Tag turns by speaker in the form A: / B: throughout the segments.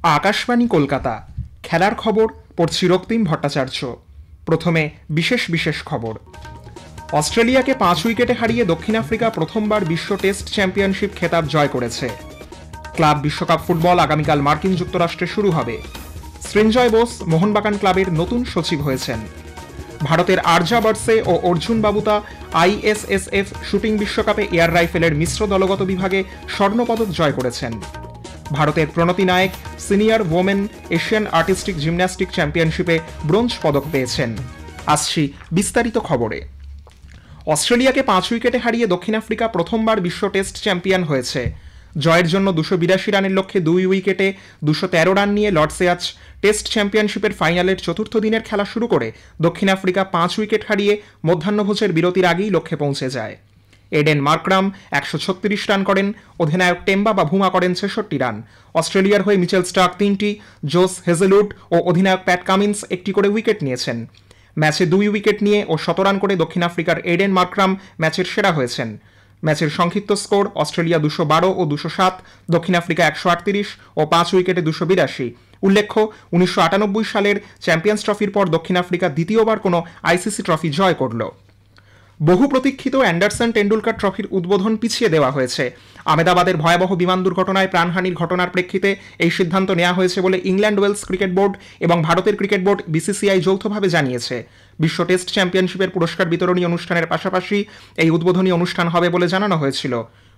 A: আকাশবাণী কলকাতা খেলার খবর পড়ছি রক্তিম ভট্টাচার্য। প্রথমে বিশেষ বিশেষ খবর। অস্ট্রেলিয়াকে 5 উইকেটে হারিয়ে দক্ষিণ আফ্রিকা প্রথমবার বিশ্ব টেস্ট চ্যাম্পিয়নশিপ খেতাব জয় করেছে। ক্লাব বিশ্বকাপ ফুটবল আগামীকাল মার্কিন যুক্তরাষ্ট্রে শুরু হবে। সৃঞ্জয় বোস মোহনবাগান ক্লাবের নতুন সচিব হয়েছেন। ভারতের আরজা বার্সে ও অর্জুন বাবুতা ISSF শুটিং বিশ্বকাপে এয়ার রাইফেলের মিশ্র দলগত বিভাগে স্বর্ণপদক জয় করেছেন। ভারতের Pranati Nayak senior women Asian artistic gymnastic চ্যাম্পিয়নশিপে ব্রোঞ্জ পদক পেয়েছেন। আসছি বিস্তারিত খবরে। অস্ট্রেলিয়াকে 5 উইকেটে হারিয়ে দক্ষিণ আফ্রিকা প্রথমবার বিশ্ব টেস্ট চ্যাম্পিয়ন হয়েছে। জয়ের জন্য 282 রানের লক্ষ্যে 2 উইকেটে 213 রান নিয়ে লর্ডসে আজ টেস্ট চ্যাম্পিয়নশিপের ফাইনালের চতুর্থ দিনের খেলা শুরু করে দক্ষিণ আফ্রিকা 5 উইকেট হারিয়ে মধ্যাহ্নভোজের বিরতির আগেই লক্ষ্যে পৌঁছে যায়। এডেন মার্করাম 136 রান করেন, অধিনায়ক টেম্বা বাভুমা করেন 66 রান। অস্ট্রেলিয়ার হয়ে মিচেল স্টার্ক 3টি, জোস হেজেলউড ও অধিনায়ক প্যাট কামিন্স 1টি করে উইকেট নিয়েছেন। ম্যাচে 2 উইকেট নিয়ে ও 100 রান করে দক্ষিণ আফ্রিকার এডেন মার্করাম ম্যাচের সেরা হয়েছেন। ম্যাচের সংক্ষিপ্ত স্কোর অস্ট্রেলিয়া 212 ও 207, দক্ষিণ আফ্রিকা 138 ও 5 উইকেটে 282। উল্লেখ্য 1998 সালের চ্যাম্পিয়ন্স ট্রফির পর দক্ষিণ আফ্রিকা দ্বিতীয়বার কোনো আইসিসি ট্রফি জয় করল। বহু প্রতীক্ষিত অ্যান্ডারসন টেন্ডুলকার ট্রফির উদ্বোধন পিছিয়ে দেওয়া হয়েছে। আহমেদাবাদের ভয়াবহ বিমান দুর্ঘটনায় প্রাণহানির ঘটনার প্রেক্ষিতে এই সিদ্ধান্ত নেওয়া হয়েছে বলে ইংল্যান্ড ওয়েলস ক্রিকেট বোর্ড এবং ভারতের ক্রিকেট বোর্ড BCCI যৌথভাবে জানিয়েছে। বিশ্ব টেস্ট চ্যাম্পিয়নশিপের পুরস্কার বিতরণী অনুষ্ঠানের পাশাপাশি এই উদ্বোধনী অনুষ্ঠান হবে বলে জানানো হয়েছিল।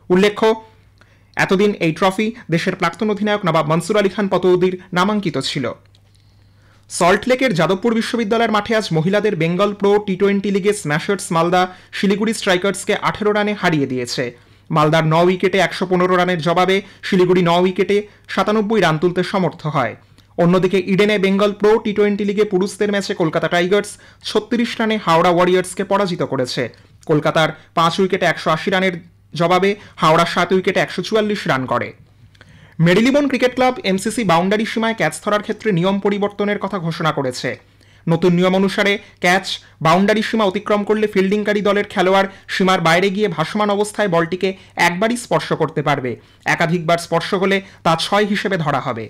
A: উল্লেখ্য এতদিন এই ট্রফি দেশের প্রাক্তন অধিনায়ক নবাব মনসুর আলী খান পতৌদির নামাঙ্কিত ছিল। সল্টলেকের যাদবপুর বিশ্ববিদ্যালয়ের মাঠে আজ মহিলাদের বেঙ্গল প্রো টি20 লিগে স্ম্যাশার্স মালদা শিলিগুড়ি স্ট্রাইকার্সকে 18 রানে হারিয়ে দিয়েছে। মালদার 9 উইকেটে 115 রানের জবাবে শিলিগুড়ি 9 উইকেটে 97 রান তুলতে সমর্থ হয়। অন্যদিকে ইডেনে বেঙ্গল প্রো টি20 লিগে পুরুষদের ম্যাচে কলকাতা টাইগার্স 36 রানে হাওড়া ওয়ারিয়ার্সকে পরাজিত করেছে। কলকাতার 5 উইকেটে 180 রানের জবাবে হাওড়া 7 উইকেটে 144 রান করে। মেরিলিবন ক্রিকেট ক্লাব MCC বাউন্ডারি সীমায় ক্যাচ ধরার ক্ষেত্রে নিয়ম পরিবর্তনের কথা ঘোষণা করেছে। নতুন নিয়ম অনুসারে ক্যাচ বাউন্ডারি সীমা অতিক্রম করলে ফিল্ডিংকারী দলের খেলোয়াড় সীমার বাইরে গিয়ে ভাসমান অবস্থায় বলটিকে একবারই স্পর্শ করতে পারবে। একাধিকবার স্পর্শ হলে তা 6 হিসেবে ধরা হবে।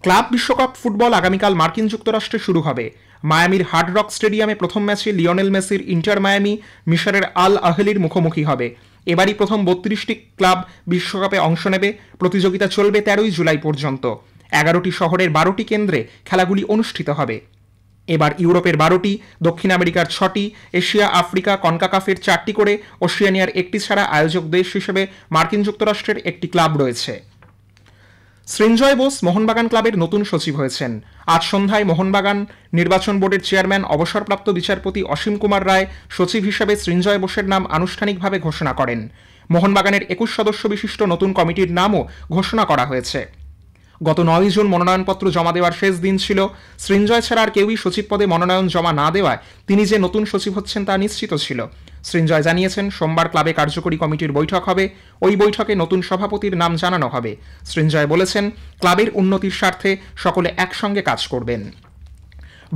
A: ক্লাব বিশ্বকাপ ফুটবল আগামীকাল মার্কিন যুক্তরাষ্ট্রে শুরু হবে। মায়ামির হার্ড রক স্টেডিয়ামে প্রথম ম্যাচে লিওনেল মেসির ইন্টার মায়ামি মিশরের আল আহলির মুখোমুখি হবে। এবারই প্রথম 32টি ক্লাব বিশ্বকাপে অংশ নেবে। প্রতিযোগিতা চলবে 13 জুলাই পর্যন্ত। 11টি শহরের 12টি কেন্দ্রে খেলাগুলি অনুষ্ঠিত হবে। এবার ইউরোপের 12টি, দক্ষিণ আমেরিকার 6টি, এশিয়া আফ্রিকা কনকাকাফের 4টি করে, ওশিয়ানিয়ার 1টি ছাড়া আয়োজক দেশ হিসেবে মার্কিন যুক্তরাষ্ট্রের 1টি ক্লাব রয়েছে। সৃঞ্জয় বোস মোহনবাগান ক্লাবের নতুন সচিব হয়েছেন। আজ সন্ধ্যায় মোহনবাগান নির্বাচন বোর্ডের চেয়ারম্যান অবসরপ্রাপ্ত বিচারপতি অসীম কুমার রায় সচিব হিসেবে সৃঞ্জয় বোসের নাম আনুষ্ঠানিকভাবে ঘোষণা করেন। মোহনবাগানের 21 সদস্য বিশিষ্ট নতুন কমিটির নামও ঘোষণা করা হয়েছে। গত 9 জুন মনোনয়নপত্র জমা দেওয়ার শেষ দিন ছিল। সৃঞ্জয় ছাড়া আর কেউই সচিব পদে মনোনয়ন জমা না দেওয়ায় তিনি যে নতুন সচিব হচ্ছেন তা নিশ্চিত ছিল। সৃঞ্জয় জানিয়েছেন সোমবার ক্লাবে কার্যকরী কমিটির বৈঠক হবে। ওই বৈঠকে নতুন সভাপতির নাম জানানো হবে। সৃঞ্জয় বলেছেন ক্লাবের উন্নতির স্বার্থে সকলে একসঙ্গে কাজ করবেন।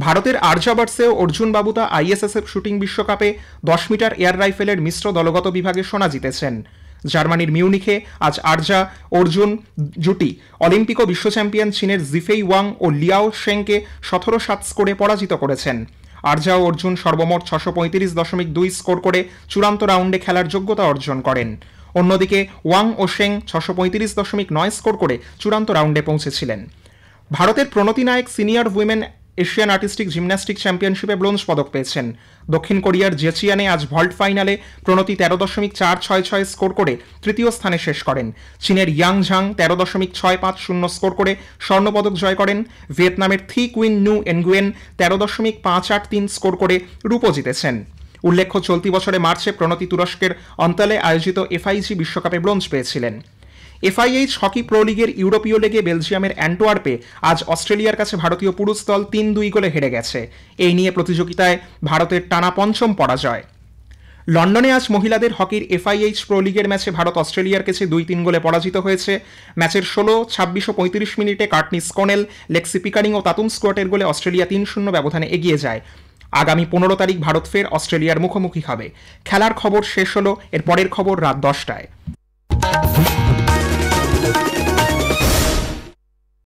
A: ভারতের আরজা বার্সে ও অর্জুন বাবুতা ISSF শুটিং বিশ্বকাপে 10 মিটার এয়ার রাইফেলের মিশ্র দলগত বিভাগে সোনা জিতেছেন। জার্মানির মিউনিখে আজ আরজা অর্জুন জুটি অলিম্পিক ও বিশ্ব চ্যাম্পিয়ন চীনের জিফেই ওয়াং ও লিয়াও শেংকে 17-7 স্কোরে পরাজিত করেছেন। আরজা ও অর্জুন সর্বমোট 635.2 স্কোর করে চূড়ান্ত রাউন্ডে খেলার যোগ্যতা অর্জন করেন। অন্যদিকে ওয়াং ও শেং 635.9 স্কোর করে চূড়ান্ত রাউন্ডে পৌঁছেছিলেন। ভারতের Pranati Nayak senior women Asian artistic gymnastic চ্যাম্পিয়নশিপে ব্রোঞ্জ পদক পেয়েছেন। দক্ষিণ কোরিয়ার জেচিয়ানে আজ ভল্ট ফাইনালে প্রণতি 13.466 স্কোর করে তৃতীয় স্থানে শেষ করেন। চীনের ইয়াং ঝাং 13.650 স্কোর করে স্বর্ণপদক জয় করেন। ভিয়েতনামের থি কুইন নু এনগুয়েন 13.583 স্কোর করে রূপো জিতেছেন। উল্লেখ্য চলতি বছরে মার্চে প্রণতি তুরস্কের অন্তলে আয়োজিত FIG বিশ্বকাপে ব্রোঞ্জ পেয়েছিলেন। FIH হকি প্রো লিগের ইউরোপীয় লিগে বেলজিয়ামের অ্যান্টওয়ার্পে আজ অস্ট্রেলিয়ার কাছে ভারতীয় পুরুষ দল 3-2 গোলে হেরে গেছে। এই নিয়ে প্রতিযোগিতায় ভারতের টানা পঞ্চম পরাজয়। লন্ডনে আজ মহিলাদের হকির FIH প্রো লিগের ম্যাচে ভারত অস্ট্রেলিয়ার কাছে 2-3 গোলে পরাজিত হয়েছে। ম্যাচের 16, 26 ও 35 মিনিটে কার্টনি স্কনেল, লেক্সি পিকারিং ও তাতুম স্কোয়াটের গোলে অস্ট্রেলিয়া 3-0 ব্যবধানে এগিয়ে যায়। আগামী 15 তারিখ ভারত ফের অস্ট্রেলিয়ার মুখোমুখি হবে। খেলার খবর শেষ হলো। এর পরের খবর রাত 10টায়।